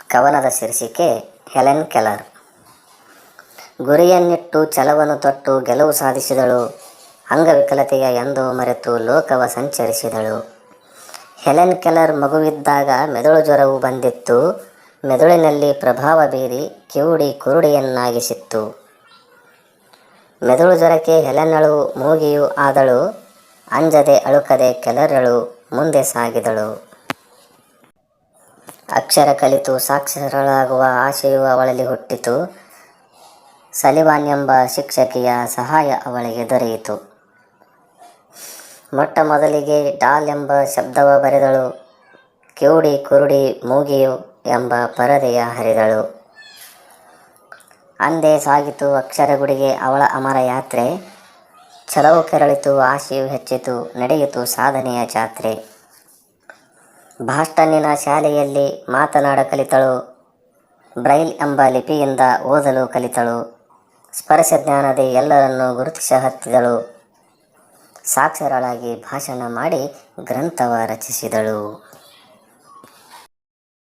ಕವನದ ಶೀರ್ಷಿಕೆ Helen Keller. ಗುರಿಯನ್ನಿಟ್ಟು ಛಲವನ್ನು ತೊಟ್ಟು ಗೆಲುವು ಸಾಧಿಸಿದಳು. ಅಂಗವಿಕಲತೆಯ ಎಂದೋ ಮರೆತು ಲೋಕವ ಸಂಚರಿಸಿದಳು. ಹೆಲೆನ್ ಕೆಲ್ಲರ್ ಮಗುವಿದ್ದಾಗ ಮೆದುಳು ಜ್ವರವು ಬಂದಿತ್ತು. ಮೆದುಳಿನಲ್ಲಿ ಪ್ರಭಾವ ಬೀರಿ ಕಿವುಡಿ ಕುರುಡಿಯನ್ನಾಗಿಸಿತ್ತು. ಮೆದುಳು ಜ್ವರಕ್ಕೆ ಹೆಲೆನ್ನಳು ಮೂಗಿಯೂ ಆದಳು. ಅಂಜದೆ ಅಳುಕದೆ ಕೆಲ್ಲರಳು ಮುಂದೆ ಸಾಗಿದಳು. ಅಕ್ಷರ ಕಲಿತು ಸಾಕ್ಷರಳಾಗುವ ಆಸೆಯು ಅವಳಲ್ಲಿ ಹುಟ್ಟಿತು. ಸಲಿವಾನ್ ಎಂಬ ಶಿಕ್ಷಕಿಯ ಸಹಾಯ ಅವಳಿಗೆ ದೊರೆಯಿತು. ಮೊಟ್ಟ ಮೊದಲಿಗೆ ಡಾಲ್ ಎಂಬ ಶಬ್ದವ ಬರೆದಳು. ಕಿವುಡಿ ಕುರುಡಿ ಮೂಗಿಯು ಎಂಬ ಪರದೆಯ ಹರಿದಳು. ಅಂದೇ ಸಾಗಿತು ಅಕ್ಷರ ಗುಡಿಗೆ ಅವಳ ಅಮರ ಯಾತ್ರೆ. ಛಲವು ಕೆರಳಿತು, ಆಸೆಯು ಹೆಚ್ಚಿತು, ನಡೆಯಿತು ಸಾಧನೆಯ ಜಾತ್ರೆ. ಬಾಸ್ಟನ್ನಿನ ಶಾಲೆಯಲ್ಲಿ ಮಾತನಾಡ ಕಲಿತಳು. ಬ್ರೈಲ್ ಎಂಬ ಲಿಪಿಯಿಂದ ಓದಲು ಕಲಿತಳು. ಸ್ಪರ್ಶ ಜ್ಞಾನದೆ ಎಲ್ಲರನ್ನೂ ಗುರುತಿಸ ಹತ್ತಿದಳು. ಸಾಕ್ಷರಳಾಗಿ ಭಾಷಣ ಮಾಡಿ ಗ್ರಂಥವ ರಚಿಸಿದಳು.